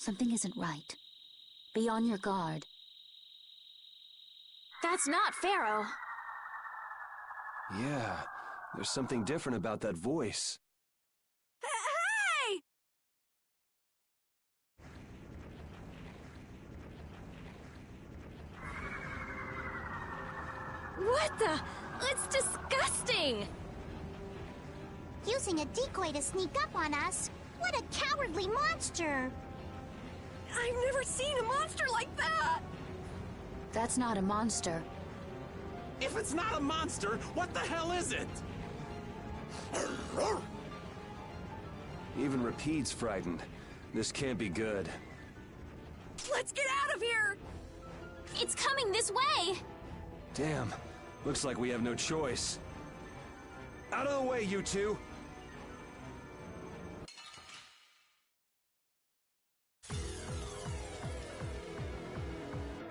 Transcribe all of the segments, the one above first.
Something isn't right. Be on your guard. That's not Pharaoh. Yeah, there's something different about that voice. Hey! What the? It's disgusting! Using a decoy to sneak up on us? What a cowardly monster! I've never seen a monster like that! That's not a monster. If it's not a monster, what the hell is it? Even Rapide's frightened. This can't be good. Let's get out of here! It's coming this way! Damn. Looks like we have no choice. Out of the way, you two!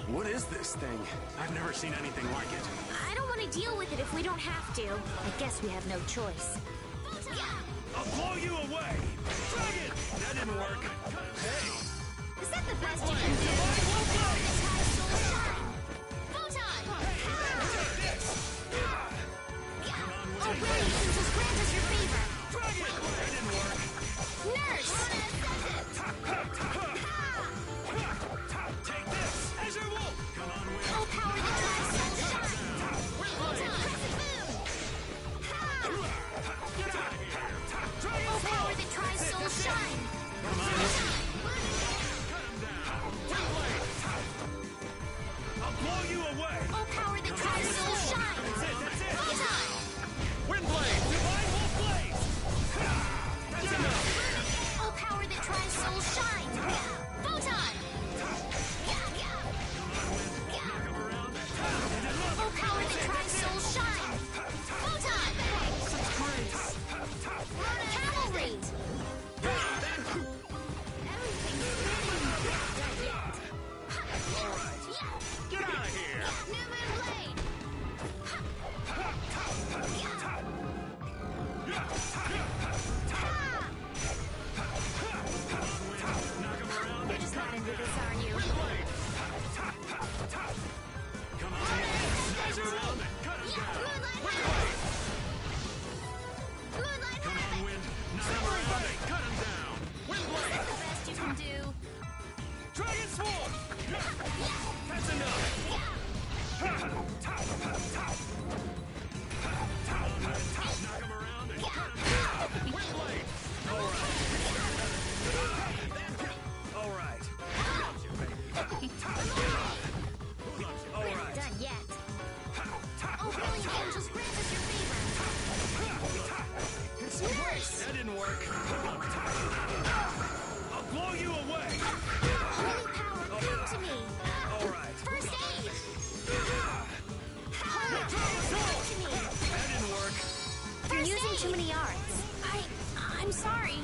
What is this thing? I've never seen anything like it. I don't want to deal with it if we don't have to. I guess we have no choice. I'll blow you away! Dragon! That didn't work. Hey! Is that the best you can do? Oh, brilliant! Just grant us your favor! Dragon! That didn't work. Nurse! Take this! Azure Wolf! Come on, Will. Oh, power that drives soul shine! Get out of here! Dragon Oh, power that drives soul shine! Come on! Cut him down! Windblade! I'll blow you away! Oh, power that drives soul shine! That's it! Photon! Windblade! Divine Wolf Blaze! That's enough! Oh, power that drives soul shine! Photon! Oh, power that drives soul shine! Photon! Cavalry! Get out of here! New Moon Blade! You're just not into this, are you? Come on! Nice around it! Cut him down! Moonlight Harvest! Moonlight Come on, Harvest! Wind! Knock him around it! Cut him down! Windblade! That's the best you can do. Dragon Swarm! That's enough! Knock him around and cut him down! Windblade! All right. Who loves you, baby? Who loves you? All We're not right. done yet. Oh, brilliant angels, grant us your favor. Nurse! That didn't work. I'll blow you away! Holy power, come to me. All right. First aid! Holy power, come to me. That didn't work. You're using too many arts. I'm sorry.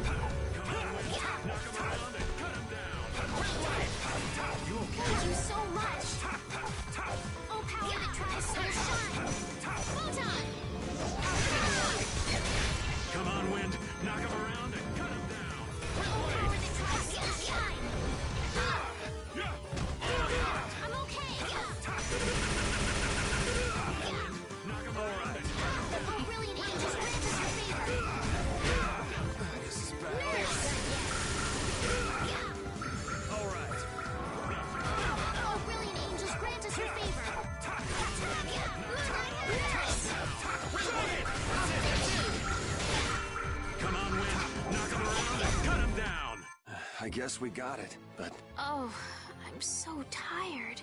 Knock him around and cut him down. You okay? Thank you so much. Oh, power that tries so shine. Photon! Come on, Wind. Knock him around and cut him down. Oh, power that tries so shine. I'm okay. Knock him around and Oh, brilliant angels, grant us your favor. This is bad. Nurse! all right. Oh, brilliant angels, grant us your favor. Nurse! Come on, Wind. Knock him around and cut him down. I guess we got it, but Oh, I'm so tired.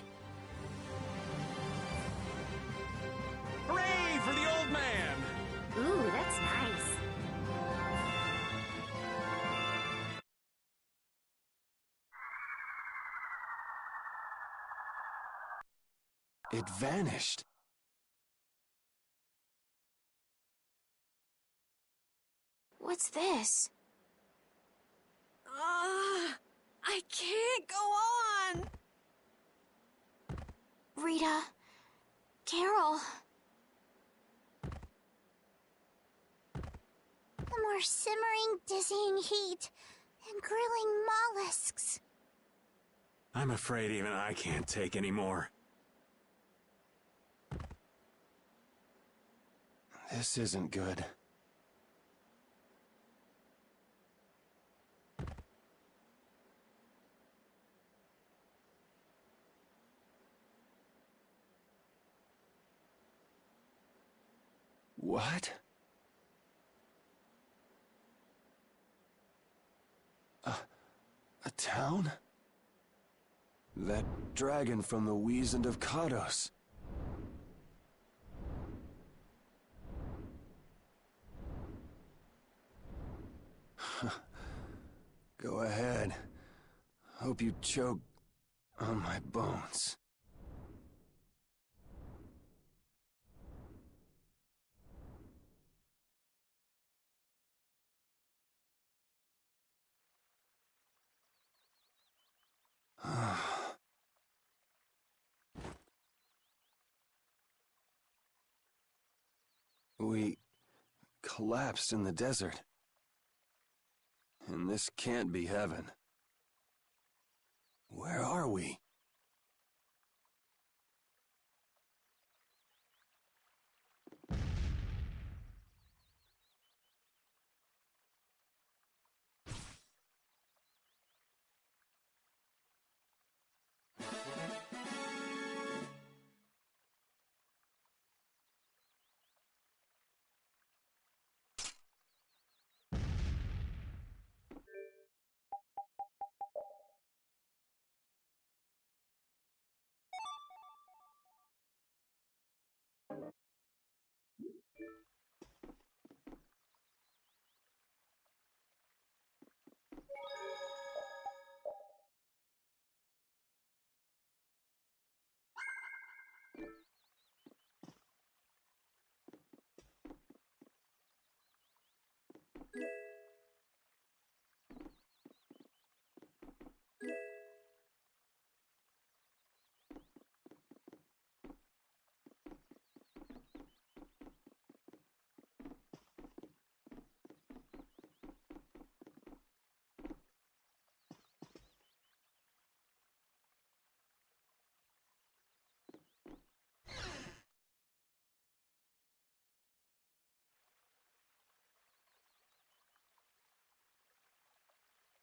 Hooray for the old man! Ooh, that's nice. it vanished. What's this? I can't go on! Rita. Carol. One more More simmering, dizzying heat and grilling mollusks. I'm afraid even I can't take any more. This isn't good. What? A town? That dragon from the Wizened of Kados. Go ahead. Hope you choke on my bones. We collapsed in the desert. And this can't be heaven. Where are we?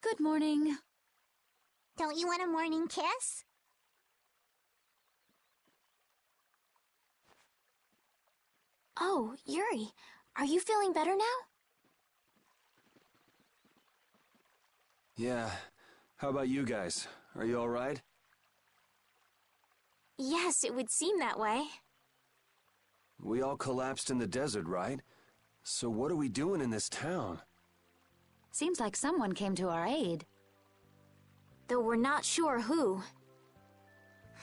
Good morning. Don't you want a morning kiss? Oh, Yuri, are you feeling better now? Yeah. How about you guys? Are you all right? Yes, it would seem that way. We all collapsed in the desert, right? So what are we doing in this town? Seems like someone came to our aid. Though we're not sure who.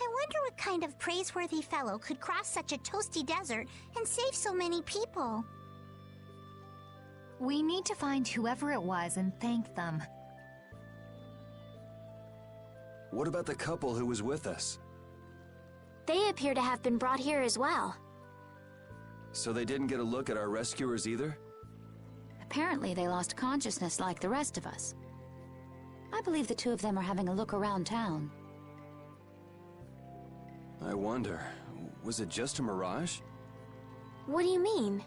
I wonder what kind of praiseworthy fellow could cross such a toasty desert and save so many people. We need to find whoever it was and thank them. What about the couple who was with us? They appear to have been brought here as well. So they didn't get a look at our rescuers either? Apparently they lost consciousness like the rest of us. I believe the two of them are having a look around town. I wonder, was it just a mirage? What do you mean?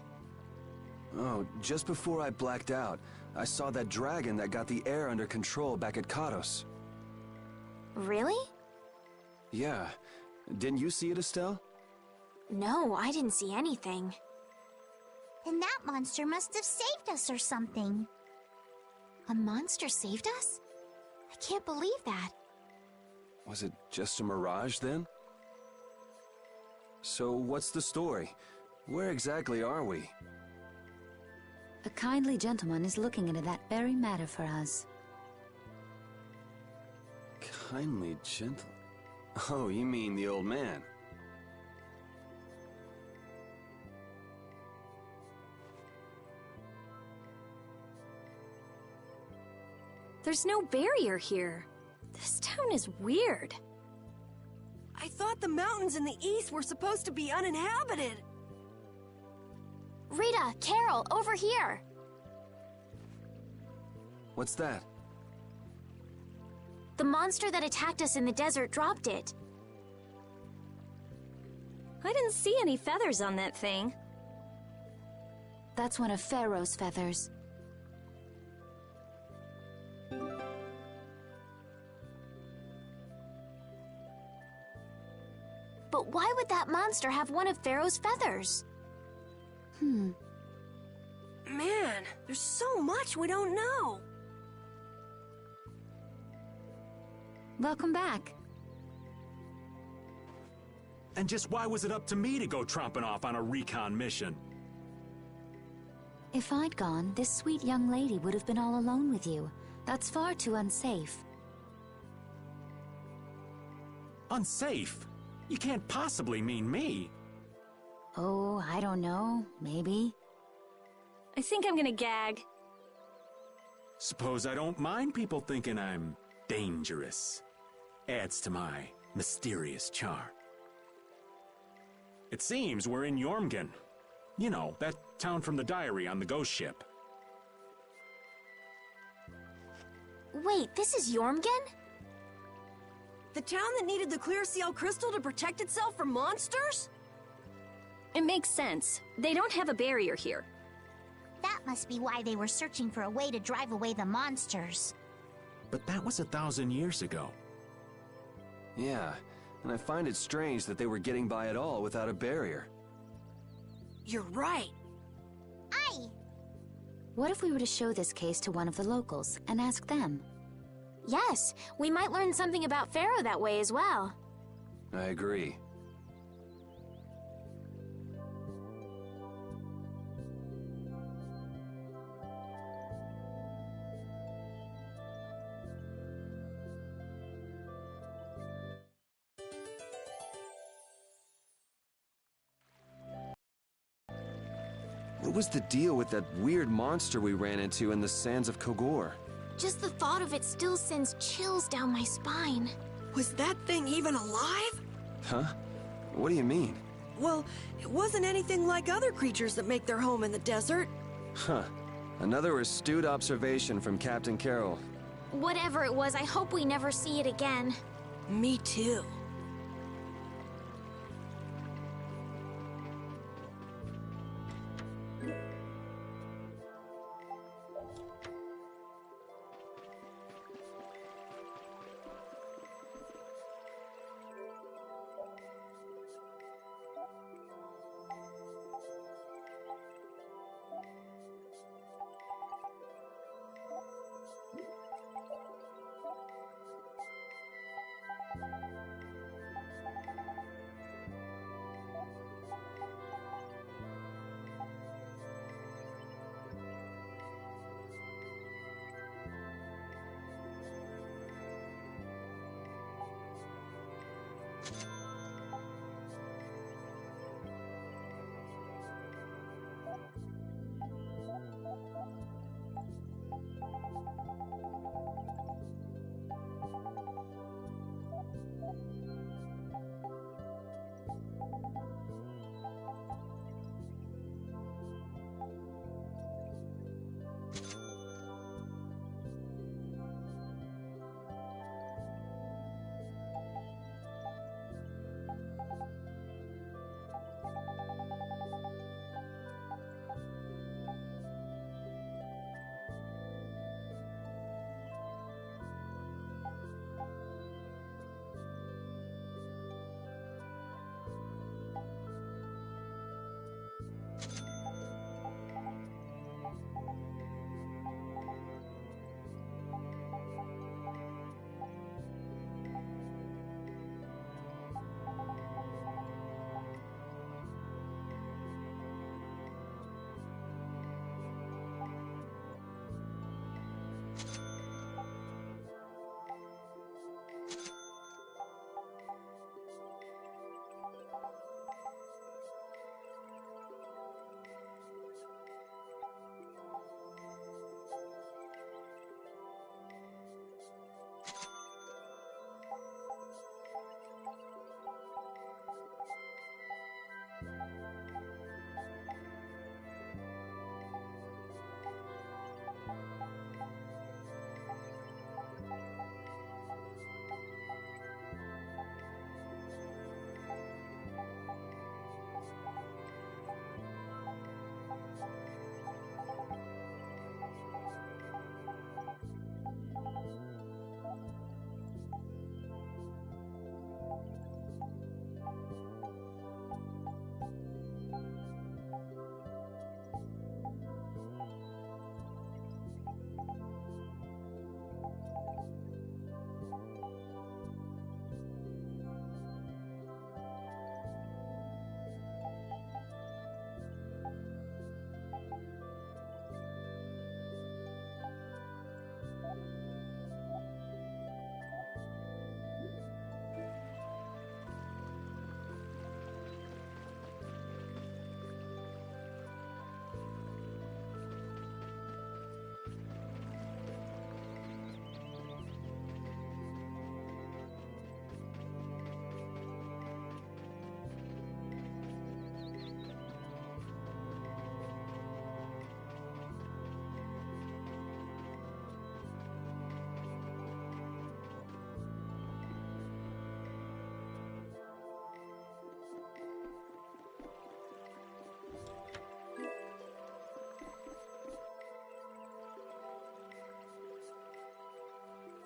Oh, just before I blacked out, I saw that dragon that got the air under control back at Kados. Really? Yeah. Didn't you see it, Estelle? No, I didn't see anything. Then that monster must have saved us or something. A monster saved us? I can't believe that. Was it just a mirage then? So what's the story? Where exactly are we? A kindly gentleman is looking into that very matter for us. Kindly gentle... Oh, you mean the old man? There's no barrier here. This town is weird. I thought the mountains in the east were supposed to be uninhabited. Rita, Carol, over here. What's that? The monster that attacked us in the desert dropped it. I didn't see any feathers on that thing. That's one of Pharaoh's feathers. But why would that monster have one of Pharaoh's feathers? Man, there's so much we don't know. Welcome back. And just why was it up to me to go tromping off on a recon mission? If I'd gone, this sweet young lady would have been all alone with you. That's far too unsafe. Unsafe? You can't possibly mean me. Oh, I don't know. Maybe. I think I'm gonna gag. Suppose I don't mind people thinking I'm dangerous. Adds to my mysterious charm. It seems we're in Jormungand. You know, that town from the diary on the ghost ship. Wait, this is Jormungand? The town that needed the clear seal crystal to protect itself from monsters? It makes sense. They don't have a barrier here. That must be why they were searching for a way to drive away the monsters. But that was 1,000 years ago. Yeah, and I find it strange that they were getting by at all without a barrier. You're right. Aye! What if we were to show this case to one of the locals and ask them? Yes, we might learn something about Pharaoh that way as well. I agree. What was the deal with that weird monster we ran into in the sands of Kogor? Just the thought of it still sends chills down my spine. Was that thing even alive? Huh? What do you mean? Well, it wasn't anything like other creatures that make their home in the desert. Huh. Another astute observation from Captain Carroll. Whatever it was, I hope we never see it again. Me too.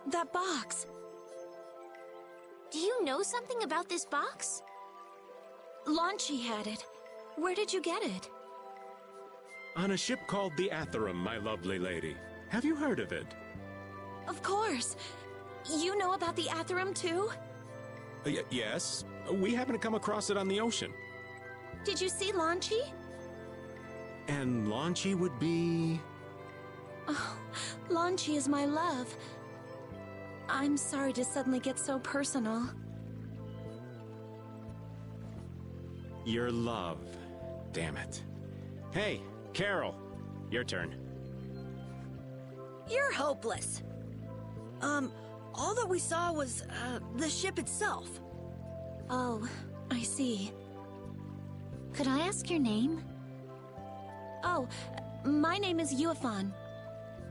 That box. Do you know something about this box? Launchy had it. Where did you get it? On a ship called the Atherum, my lovely lady. Have you heard of it? Of course. You know about the Atherum too? Yes. We happened to come across it on the ocean. Did you see Launchy? And Launchy would be... Oh, Launchy is my love. I'm sorry to suddenly get so personal. Your love. Damn it. Hey, Carol. Your turn. You're hopeless. All that we saw was, the ship itself. Oh, I see. Could I ask your name? Oh, my name is Yuafan.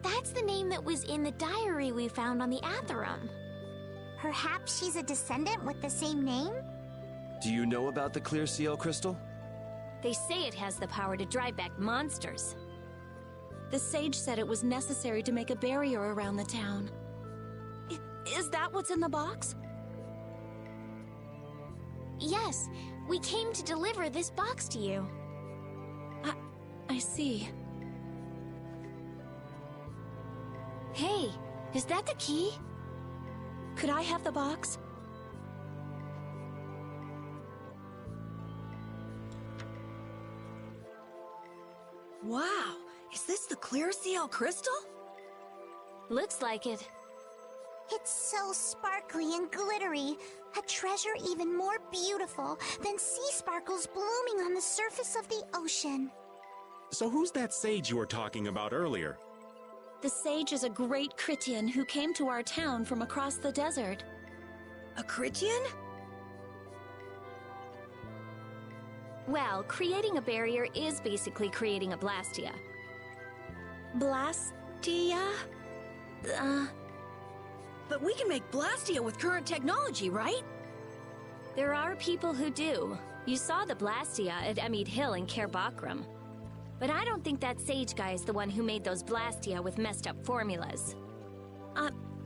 That's the name that was in the diary we found on the Atherum. Perhaps she's a descendant with the same name? Do you know about the clear seal crystal? They say it has the power to drive back monsters. The sage said it was necessary to make a barrier around the town. Is that what's in the box? Yes, we came to deliver this box to you. I see. Hey, is that the key? Could I have the box? Wow, is this the clear seal crystal? Looks like it. It's so sparkly and glittery. A treasure even more beautiful than sea sparkles blooming on the surface of the ocean. So who's that sage you were talking about earlier? The sage is a great Critian who came to our town from across the desert. A Critian? Well, creating a barrier is basically creating a Blastia. Blastia? But we can make Blastia with current technology, right? There are people who do. You saw the Blastia at Emmead Hill in Cair Bakram. But I don't think that sage guy is the one who made those Blastia with messed up formulas.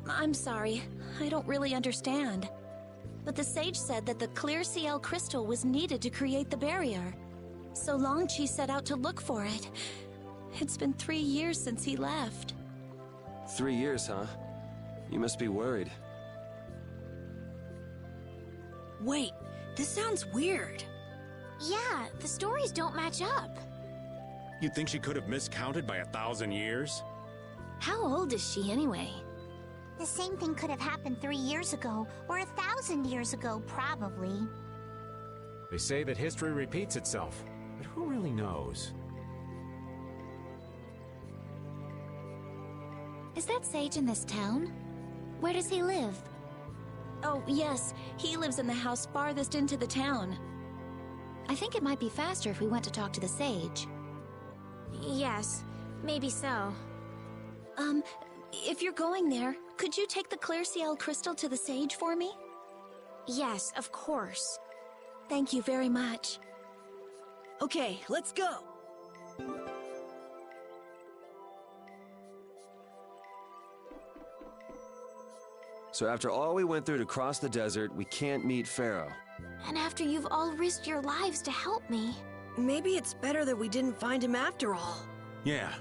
I'm sorry. I don't really understand. But the sage said that the clear CL crystal was needed to create the barrier. So Longchi set out to look for it. It's been 3 years since he left. 3 years, huh? You must be worried. Wait, this sounds weird. Yeah, the stories don't match up. You'd think she could have miscounted by 1,000 years? How old is she anyway? The same thing could have happened 3 years ago, or 1,000 years ago, probably. They say that history repeats itself, but who really knows? Is that sage in this town? Where does he live? Oh, yes. He lives in the house farthest into the town. I think it might be faster if we went to talk to the sage. Yes, maybe so. If you're going there, could you take the clear CL crystal to the sage for me? Yes, of course. Thank you very much. Okay, let's go. So after all we went through to cross the desert, we can't meet Pharaoh. And after you've all risked your lives to help me. Maybe it's better that we didn't find him after all. Yeah.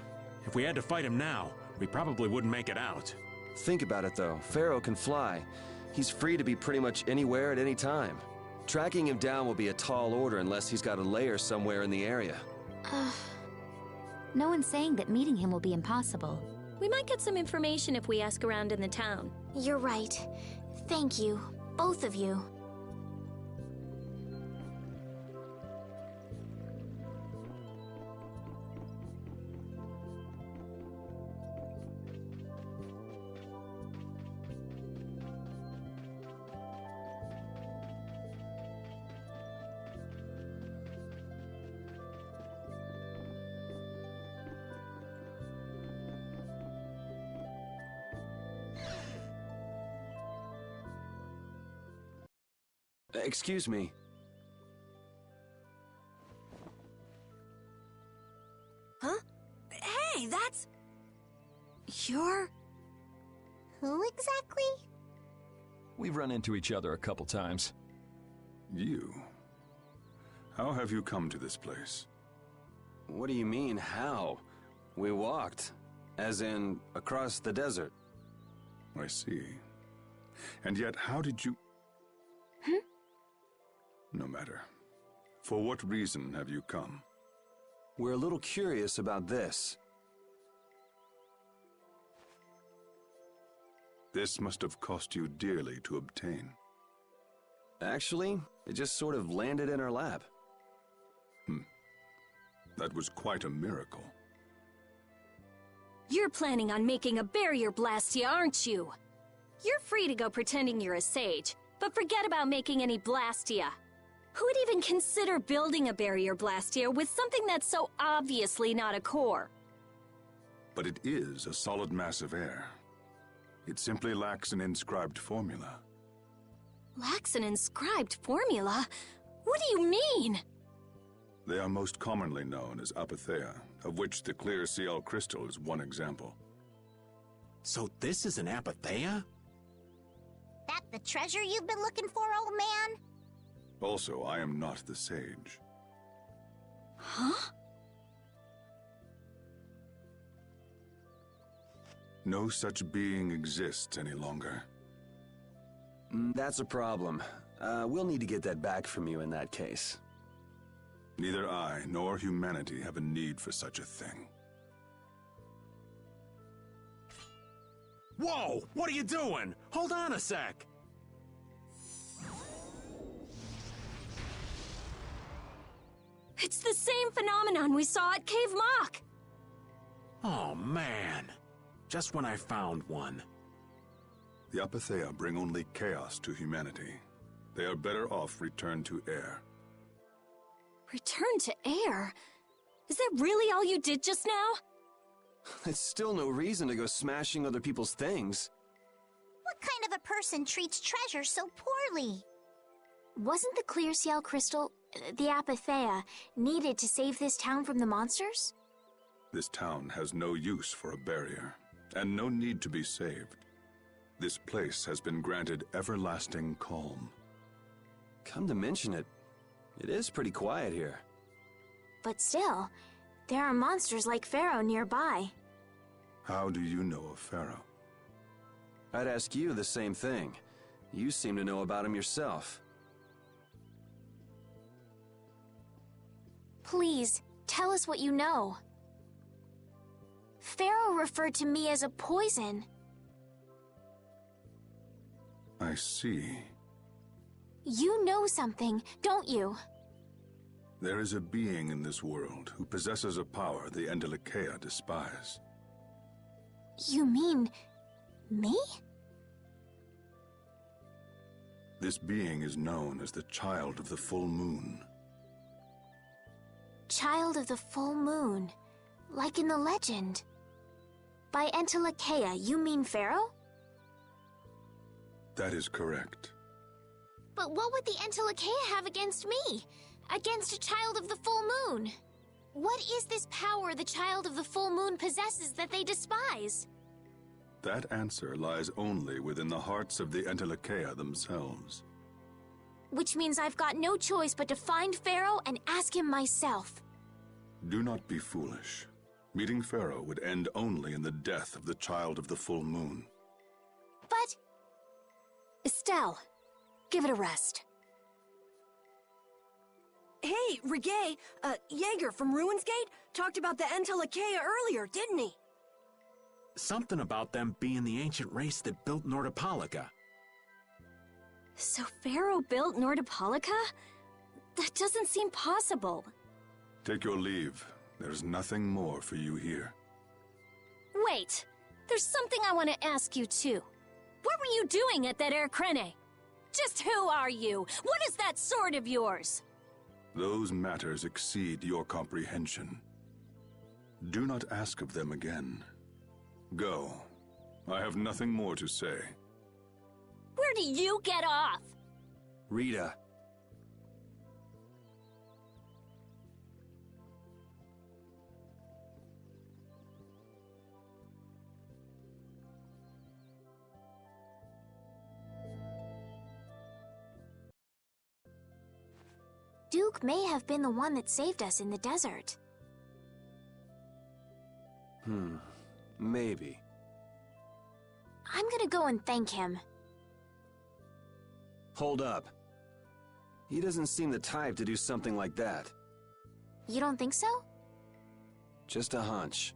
If we had to fight him now, we probably wouldn't make it out. Think about it though, Pharaoh can fly. He's free to be pretty much anywhere at any time. Tracking him down will be a tall order unless he's got a lair somewhere in the area. No one's saying that meeting him will be impossible. We might get some information if we ask around in the town. You're right. Thank you, both of you. Excuse me. Huh? Hey, that's... You're... Who exactly? We've run into each other a couple times. You? How have you come to this place? What do you mean, how? We walked. As in, across the desert. I see. And yet, how did you... No matter. For what reason have you come? We're a little curious about this. This must have cost you dearly to obtain. Actually, it just sort of landed in our lap. That was quite a miracle. You're planning on making a barrier blastia, aren't you? You're free to go pretending you're a sage, but forget about making any blastia. Who would even consider building a barrier blastia with something that's so obviously not a core? But it is a solid mass of air. It simply lacks an inscribed formula. Lacks an inscribed formula? What do you mean? They are most commonly known as apatheia, of which the clear CL crystal is one example. So this is an apatheia? That the treasure you've been looking for, old man? Also, I am not the sage. Huh? No such being exists any longer. That's a problem. We'll need to get that back from you in that case. Neither I nor humanity have a need for such a thing. Whoa! What are you doing? Hold on a sec! It's the same phenomenon we saw at Cave Mock! Oh, man. Just when I found one. The apatheia bring only chaos to humanity. They are better off returned to air. Return to air? Is that really all you did just now? It's still no reason to go smashing other people's things. What kind of a person treats treasure so poorly? Wasn't the clear CL crystal, the apatheia, needed to save this town from the monsters? This town has no use for a barrier, and no need to be saved. This place has been granted everlasting calm. Come to mention it, it is pretty quiet here. But still, there are monsters like Pharaoh nearby. How do you know of Pharaoh? I'd ask you the same thing. You seem to know about him yourself. Please, tell us what you know. Pharaoh referred to me as a poison. I see. You know something, don't you? There is a being in this world who possesses a power the Endelikeia despise. You mean... me? This being is known as the Child of the Full Moon. Child of the Full Moon, like in the legend. By Endelikeia, you mean Pharaoh? That is correct. But what would the Endelikeia have against me? Against a Child of the Full Moon? What is this power the Child of the Full Moon possesses that they despise? That answer lies only within the hearts of the Endelikeia themselves. Which means I've got no choice but to find Pharaoh and ask him myself. Do not be foolish. Meeting Pharaoh would end only in the death of the Child of the Full Moon. But... Estelle, give it a rest. Hey, Reggae, Jaeger from Ruins Gate talked about the Endelikeia earlier, didn't he? Something about them being the ancient race that built Nordopolica. So Pharaoh built Nordopolica? That doesn't seem possible. Take your leave. There's nothing more for you here. Wait, there's something I want to ask you too. What were you doing at that Air Krene? Just who are you? What is that sword of yours? Those matters exceed your comprehension. Do not ask of them again. Go. I have nothing more to say. Where do you get off? Rita. Duke may have been the one that saved us in the desert. Maybe. I'm gonna go and thank him. Hold up. He doesn't seem the type to do something like that. You don't think so? Just a hunch.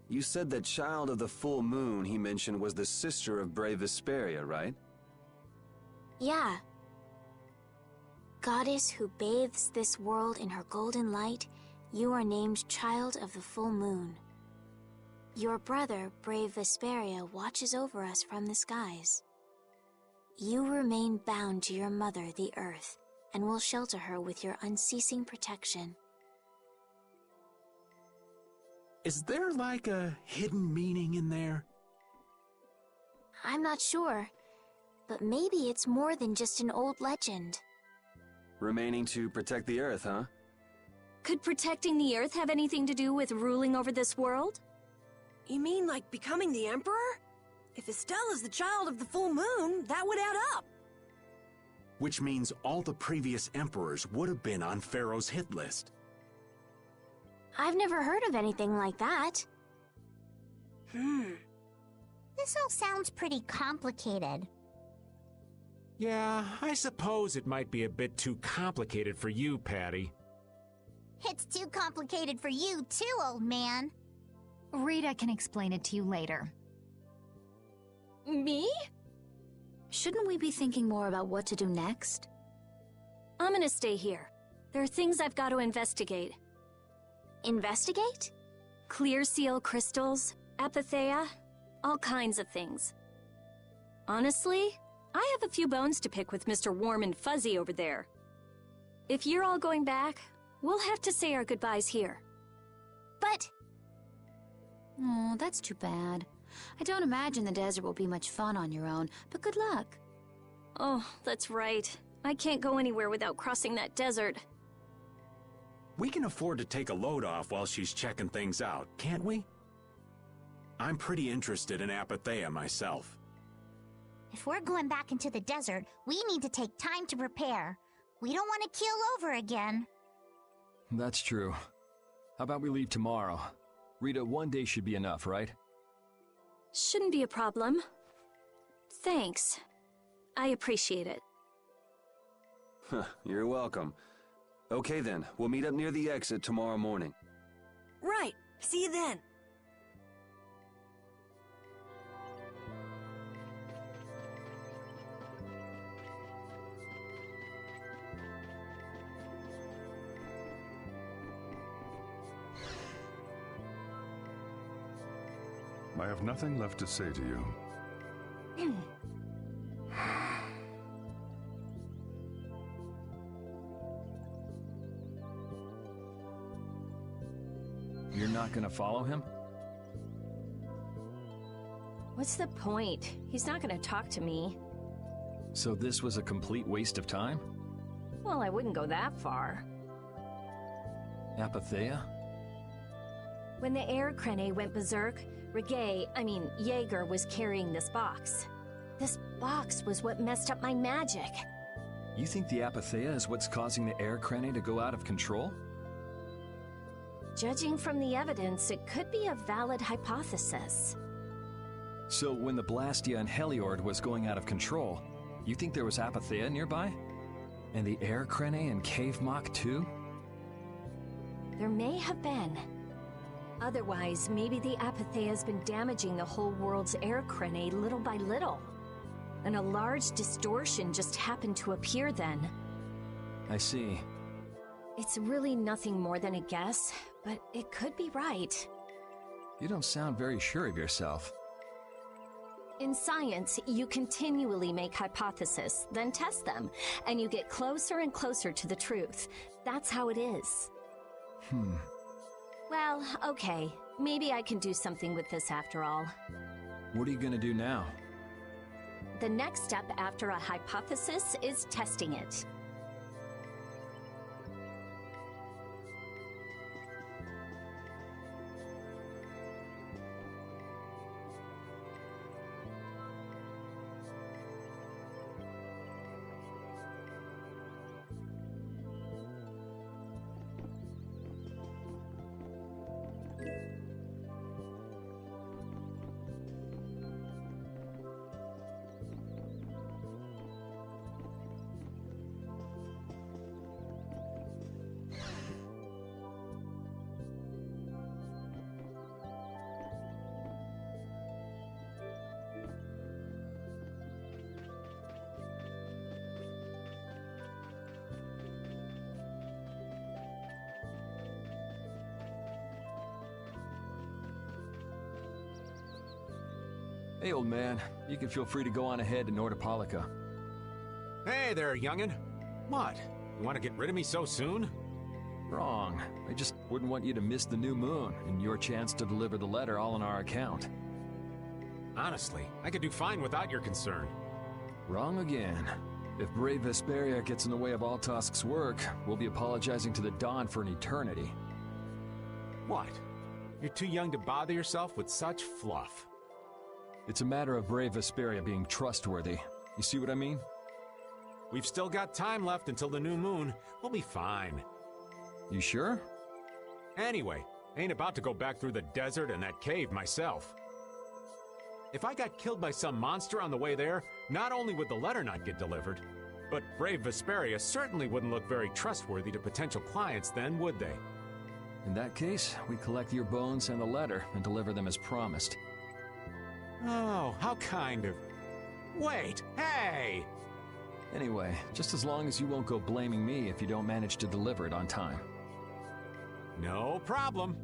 You said that child of the full moon he mentioned was the sister of brave Vesperia, right? Yeah. Goddess who bathes this world in her golden light, you are named Child of the Full Moon. Your brother, brave Vesperia, watches over us from the skies. You remain bound to your mother, the Earth, and will shelter her with your unceasing protection. Is there like a hidden meaning in there? I'm not sure, but maybe it's more than just an old legend. Remaining to protect the Earth, huh? Could protecting the Earth have anything to do with ruling over this world? You mean like becoming the Emperor? If Estella's the child of the full moon, that would add up. Which means all the previous emperors would have been on Pharaoh's hit list. I've never heard of anything like that. This all sounds pretty complicated. Yeah, I suppose it might be a bit too complicated for you, Patty. It's too complicated for you too, old man. Rita can explain it to you later. Me? Shouldn't we be thinking more about what to do next? I'm gonna stay here. There are things I've got to investigate. Investigate? Clear seal crystals, apatheia, all kinds of things. Honestly, I have a few bones to pick with Mr. Warm and Fuzzy over there. If you're all going back, we'll have to say our goodbyes here. But... Oh, that's too bad. I don't imagine the desert will be much fun on your own, but good luck. Oh, that's right. I can't go anywhere without crossing that desert. We can afford to take a load off while she's checking things out, can't we? I'm pretty interested in apatheia myself. If we're going back into the desert, we need to take time to prepare. We don't want to keel over again. That's true. How about we leave tomorrow? Rita, one day should be enough, right? Shouldn't be a problem. Thanks. I appreciate it. You're welcome. Okay then, we'll meet up near the exit tomorrow morning. Right. See you then. I have nothing left to say to you. You're not gonna follow him? What's the point? He's not gonna talk to me. So this was a complete waste of time? Well, I wouldn't go that far. Apatheia? When the air crane went berserk, Jaeger was carrying this box. This box was what messed up my magic. You think the apatheia is what's causing the air crane to go out of control? Judging from the evidence, it could be a valid hypothesis. So when the Blastia and Heliord was going out of control, you think there was apatheia nearby? And the air crane and cave mock too? There may have been. Otherwise, maybe the apatheia has been damaging the whole world's air crane little by little. And a large distortion just happened to appear then. I see. It's really nothing more than a guess, but it could be right. You don't sound very sure of yourself. In science, you continually make hypotheses, then test them, and you get closer and closer to the truth. That's how it is. Well, okay. Maybe I can do something with this after all. What are you gonna do now? The next step after a hypothesis is testing it. Hey, old man. You can feel free to go on ahead to Nordopolica. Hey there, youngin'. What? You want to get rid of me so soon? Wrong. I just wouldn't want you to miss the new moon and your chance to deliver the letter all on our account. Honestly, I could do fine without your concern. Wrong again. If brave Vesperia gets in the way of Altosk's work, we'll be apologizing to the Dawn for an eternity. What? You're too young to bother yourself with such fluff. It's a matter of brave Vesperia being trustworthy. You see what I mean? We've still got time left until the new moon. We'll be fine. You sure? Anyway, ain't about to go back through the desert and that cave myself. If I got killed by some monster on the way there, not only would the letter not get delivered, but brave Vesperia certainly wouldn't look very trustworthy to potential clients then, would they? In that case, we collect your bones and the letter and deliver them as promised. Oh, how kind of... Wait, hey! Anyway, just as long as you won't go blaming me if you don't manage to deliver it on time. No problem.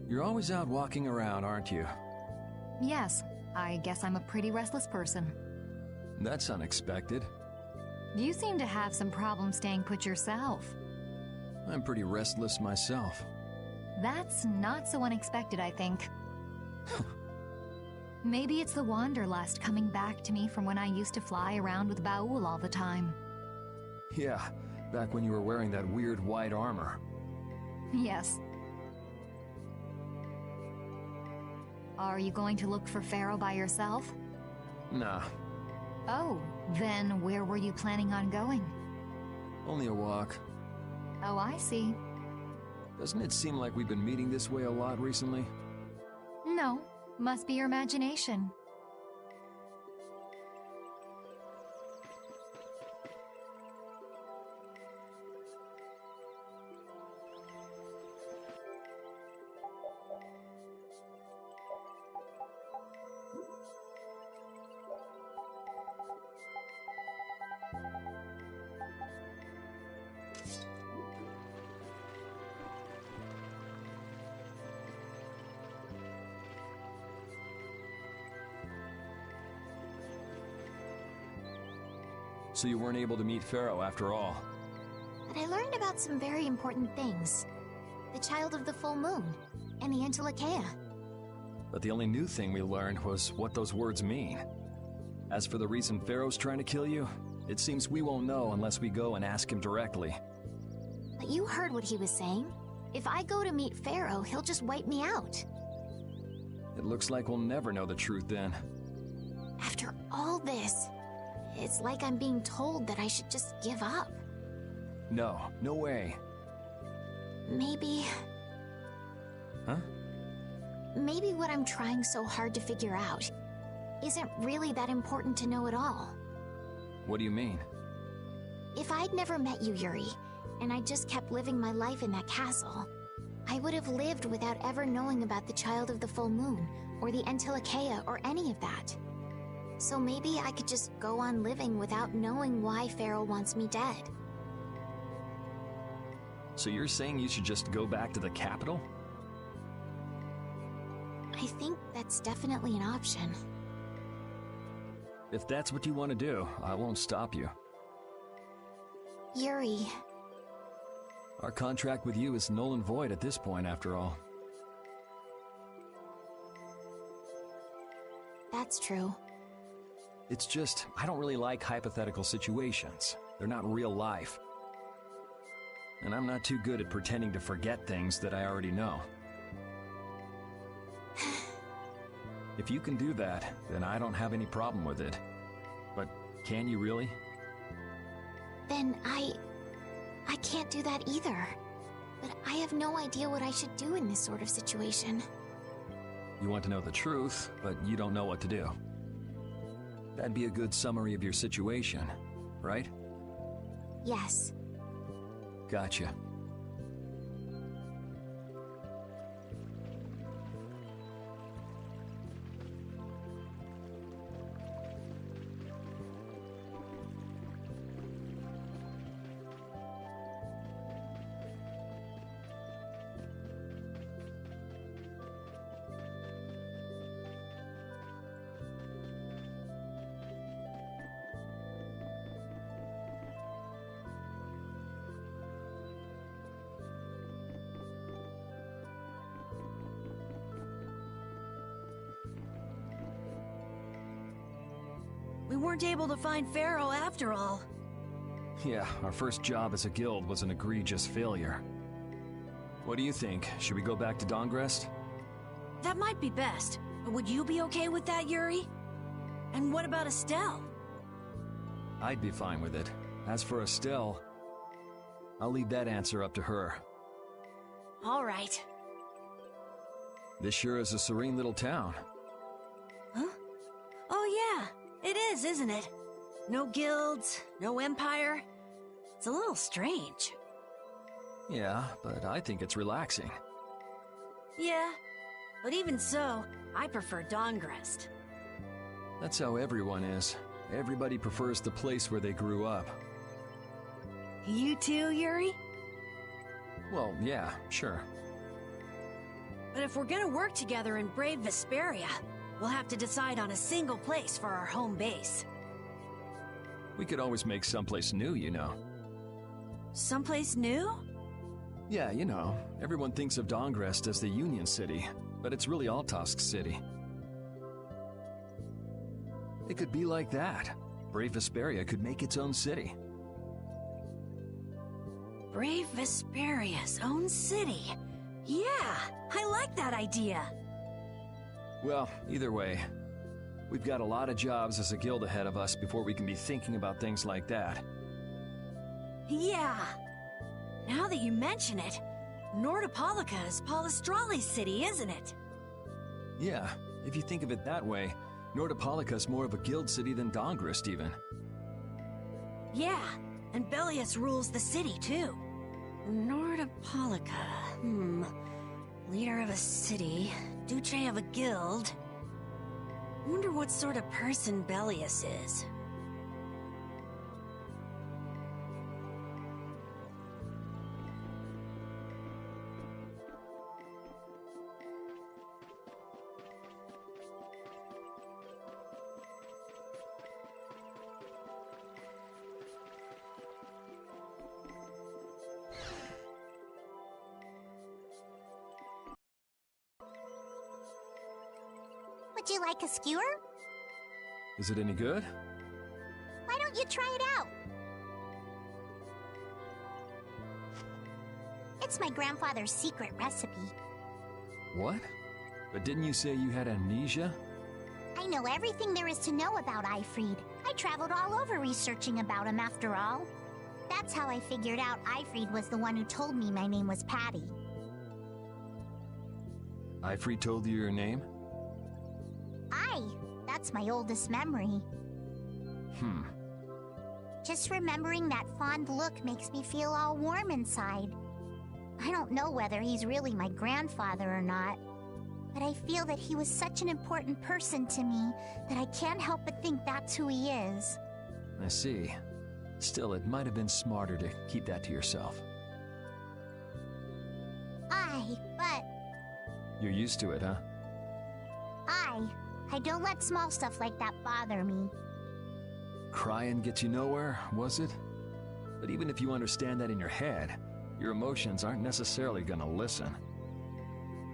You're always out walking around, aren't you? Yes, I guess I'm a pretty restless person. That's unexpected. You seem to have some problems staying put yourself. I'm pretty restless myself. That's not so unexpected, I think. Maybe it's the wanderlust coming back to me from when I used to fly around with Baul all the time. Yeah, back when you were wearing that weird white armor. Yes. Are you going to look for Pharaoh by yourself? Nah. Oh, then where were you planning on going? Only a walk. Oh, I see. Doesn't it seem like we've been meeting this way a lot recently? No, must be your imagination. So you weren't able to meet Pharaoh after all. But I learned about some very important things. The child of the full moon, and the Entelechea. But the only new thing we learned was what those words mean. As for the reason Pharaoh's trying to kill you, it seems we won't know unless we go and ask him directly. But you heard what he was saying. If I go to meet Pharaoh, he'll just wipe me out. It looks like we'll never know the truth then. After all this, it's like I'm being told that I should just give up. No, no way. Maybe... Huh? Maybe what I'm trying so hard to figure out isn't really that important to know at all. What do you mean? If I'd never met you, Yuri, and I just kept living my life in that castle, I would have lived without ever knowing about the Child of the Full Moon, or the Entelechea, or any of that. So maybe I could just go on living without knowing why Pharaoh wants me dead. So you're saying you should just go back to the capital? I think that's definitely an option. If that's what you want to do, I won't stop you. Yuri... Our contract with you is null and void at this point, after all. That's true. It's just, I don't really like hypothetical situations. They're not real life. And I'm not too good at pretending to forget things that I already know. If you can do that, then I don't have any problem with it. But can you really? Then I can't do that either. But I have no idea what I should do in this sort of situation. You want to know the truth, but you don't know what to do. That'd be a good summary of your situation, right? Yes. Gotcha. weren't able to find Pharaoh after all. Yeah, our first job as a guild was an egregious failure. What do you think? Should we go back to Dongrest? That might be best. But would you be okay with that, Yuri? And what about Estelle? I'd be fine with it. As for Estelle, I'll leave that answer up to her. All right. This sure is a serene little town. Huh? Oh yeah, it is, isn't it? No guilds, no empire. It's a little strange. Yeah, but I think it's relaxing. Yeah, but even so, I prefer Dongrest. That's how everyone is. Everybody prefers the place where they grew up. You too, Yuri? Well, yeah, sure. But if we're gonna work together in brave Vesperia, we'll have to decide on a single place for our home base. We could always make someplace new, you know. Someplace new? Yeah, you know, everyone thinks of Dongrest as the Union City, but it's really Altosk City. It could be like that. Brave Vesperia could make its own city. Brave Vesperia's own city. Yeah, I like that idea. Well, either way, we've got a lot of jobs as a guild ahead of us before we can be thinking about things like that. Yeah. Now that you mention it, Nordopolica is Polystrali's city, isn't it? Yeah, if you think of it that way, Nordopolica's more of a guild city than Dongrest, even. Yeah, and Belius rules the city, too. Nordopolica, leader of a city, Duce of a guild. Wonder what sort of person Belius is. Would you like a skewer? Is it any good? Why don't you try it out? It's my grandfather's secret recipe. What? But didn't you say you had amnesia? I know everything there is to know about Eifried. I traveled all over researching about him after all. That's how I figured out Eifried was the one who told me my name was Patty. Eifried told you your name? That's my oldest memory. Just remembering that fond look makes me feel all warm inside. I don't know whether he's really my grandfather or not, but I feel that he was such an important person to me that I can't help but think that's who he is. I see. Still, it might have been smarter to keep that to yourself. But... You're used to it, huh? I don't let small stuff like that bother me. Crying gets you nowhere, was it? But even if you understand that in your head, your emotions aren't necessarily gonna listen.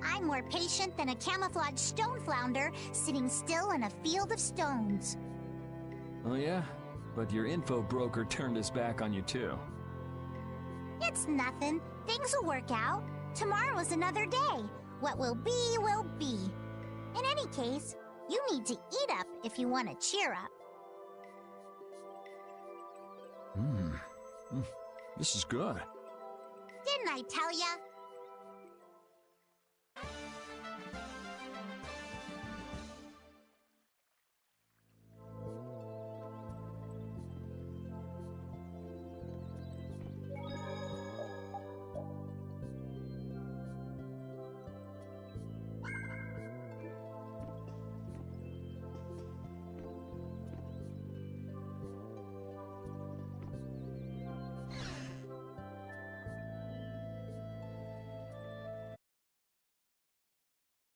I'm more patient than a camouflaged stone flounder sitting still in a field of stones. Oh yeah? But your info broker turned his back on you too. It's nothing. Things will work out. Tomorrow is another day. What will be, will be. In any case, you need to eat up if you want to cheer up. This is good. Didn't I tell ya?